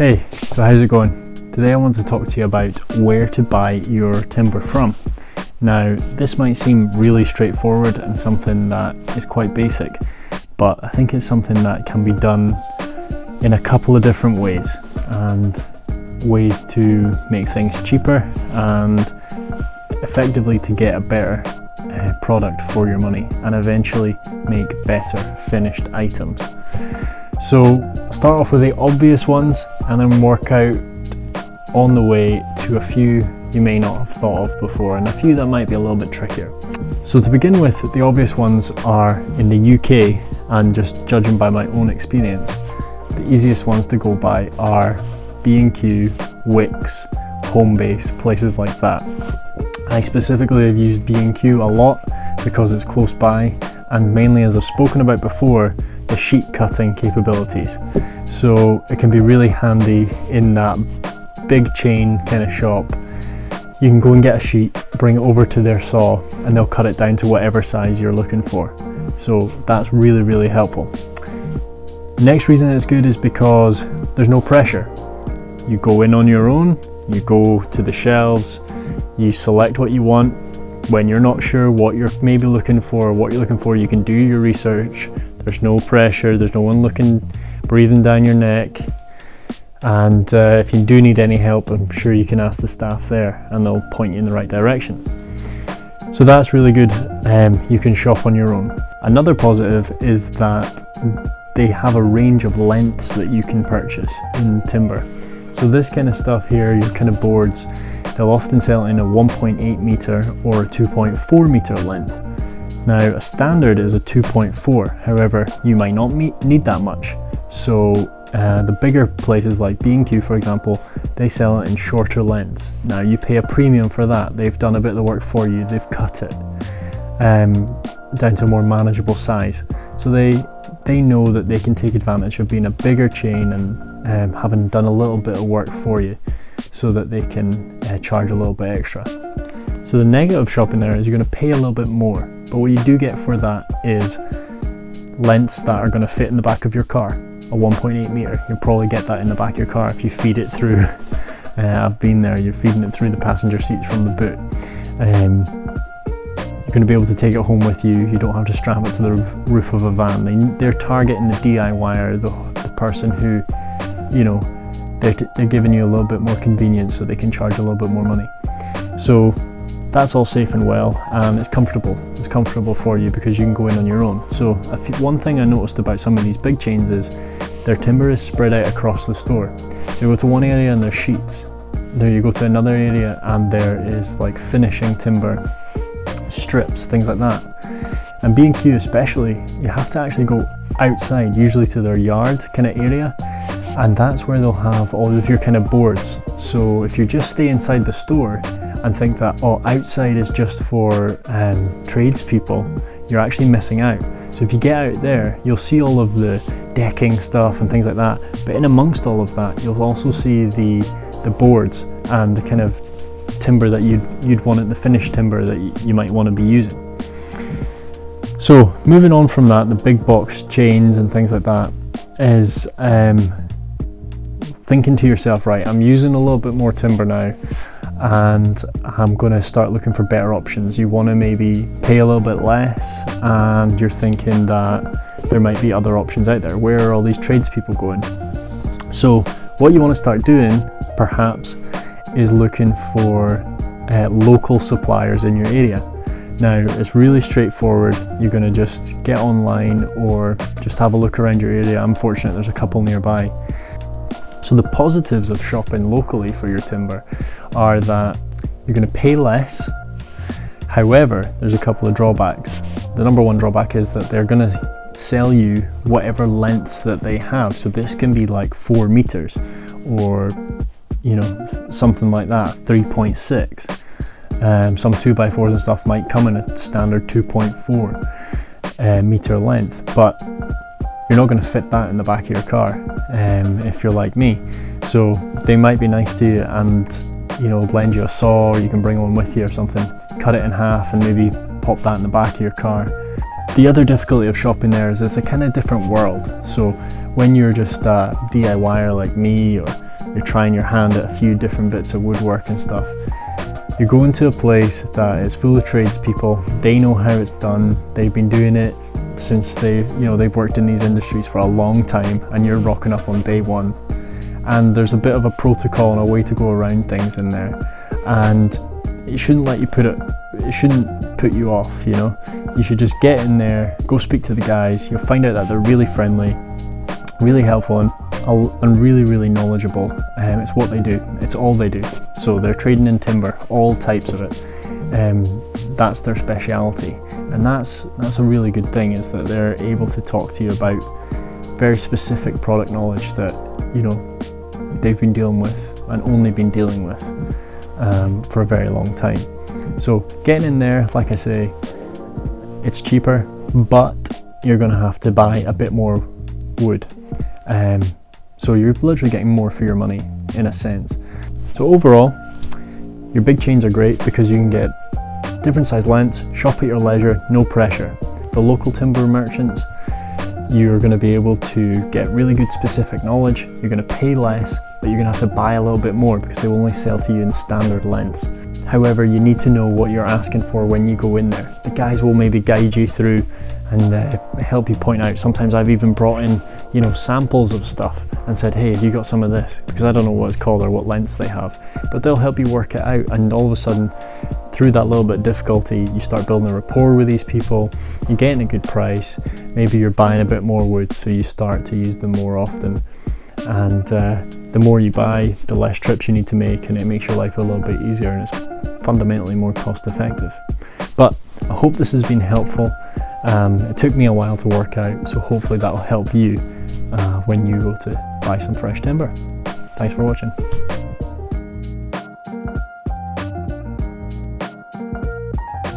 Hey, so how's it going? Today I want to talk to you about where to buy your timber from. Now, this might seem really straightforward and something that is quite basic, but I think it's something that can be done in a couple of different ways, and ways to make things cheaper and effectively to get a better product for your money and eventually make better finished items. So start off with the obvious ones and then work out on the way to a few you may not have thought of before and a few that might be a little bit trickier. So to begin with, the obvious ones are in the UK, and just judging by my own experience, the easiest ones to go by are B&Q, Wickes, Homebase, places like that. I specifically have used B&Q a lot because it's close by, and mainly, as I've spoken about before, the sheet cutting capabilities. So it can be really handy in that big chain kind of shop. You can go and get a sheet, bring it over to their saw, and they'll cut it down to whatever size you're looking for. So that's really, really helpful. Next reason it's good is because there's no pressure. You go in on your own, you go to the shelves, you select what you want. When you're not sure what you're maybe looking for, you can do your research. There's no pressure, there's no one breathing down your neck. And if you do need any help, I'm sure you can ask the staff there and they'll point you in the right direction. So that's really good. You can shop on your own. Another positive is that they have a range of lengths that you can purchase in timber. So this kind of stuff here, your kind of boards, they'll often sell in a 1.8 meter or a 2.4 meter length. Now a standard is a 2.4, however you might not need that much. So the bigger places like B&Q, for example, they sell it in shorter lengths. Now you pay a premium for that. They've done a bit of the work for you, they've cut it down to a more manageable size. So they know that they can take advantage of being a bigger chain and having done a little bit of work for you, so that they can charge a little bit extra. So the negative shopping there is you're going to pay a little bit more, but what you do get for that is lengths that are going to fit in the back of your car. A 1.8 meter, you'll probably get that in the back of your car if you feed it through. I've been there, you're feeding it through the passenger seats from the boot. You're going to be able to take it home with you. You don't have to strap it to the roof of a van. They're targeting the DIYer, the person who, you know, they're giving you a little bit more convenience so they can charge a little bit more money. So that's all safe and well, and it's comfortable. It's comfortable for you because you can go in on your own. So one thing I noticed about some of these big chains is their timber is spread out across the store. You go to one area and there's sheets. There you go to another area and there is like finishing timber, strips, things like that. And B&Q especially, you have to actually go outside, usually to their yard kind of area, and that's where they'll have all of your kind of boards. So if you just stay inside the store and think that outside is just for tradespeople, you're actually missing out. So if you get out there, you'll see all of the decking stuff and things like that, but in amongst all of that you'll also see the boards and the kind of timber that you'd want it, the finished timber that you might want to be using. So moving on from that, the big box chains and things like that is thinking to yourself, right, I'm using a little bit more timber now and I'm going to start looking for better options. You want to maybe pay a little bit less, and you're thinking that there might be other options out there. Where are all these tradespeople going? So what you want to start doing perhaps is looking for local suppliers in your area. Now it's really straightforward. You're going to just get online or just have a look around your area. I'm fortunate there's a couple nearby. So the positives of shopping locally for your timber are that you're going to pay less. However, there's a couple of drawbacks. The number one drawback is that they're going to sell you whatever lengths that they have. So this can be like 4 meters or, you know, something like that, 3.6. Some 2x4s and stuff might come in a standard 2.4 meter length, but you're not going to fit that in the back of your car if you're like me. So they might be nice to you and, you know, lend you a saw, or you can bring one with you or something, cut it in half and maybe pop that in the back of your car. The other difficulty of shopping there is it's a kind of different world. So when you're just a DIYer like me, or you're trying your hand at a few different bits of woodwork and stuff, you're going to a place that is full of tradespeople. They know how it's done. They've been doing it since they've worked in these industries for a long time, and you're rocking up on day one. And there's a bit of a protocol and a way to go around things in there, and it shouldn't put you off. You should just get in there, go speak to the guys. You'll find out that they're really friendly, really helpful, and really, really knowledgeable. It's what they do. It's all they do. So they're trading in timber, all types of it. That's their speciality, and that's a really good thing, is that they're able to talk to you about very specific product knowledge that they've been dealing with and only been dealing with for a very long time. So getting in there, like I say, it's cheaper, but you're going to have to buy a bit more wood. So you're literally getting more for your money in a sense. So overall, your big chains are great because you can get different size lengths, shop at your leisure, no pressure. The local timber merchants, you're going to be able to get really good specific knowledge. You're going to pay less, but you're going to have to buy a little bit more because they will only sell to you in standard lengths. However, you need to know what you're asking for when you go in there. The guys will maybe guide you through and help you point out. Sometimes I've even brought in samples of stuff and said, hey, have you got some of this? Because I don't know what it's called or what lengths they have, but they'll help you work it out. And all of a sudden, through that little bit of difficulty, you start building a rapport with these people. You're getting a good price. Maybe you're buying a bit more wood, so you start to use them more often. And the more you buy, the less trips you need to make, and it makes your life a little bit easier, and it's fundamentally more cost effective. But I hope this has been helpful. It took me a while to work out, so hopefully that'll help you when you go to buy some fresh timber. Thanks for watching.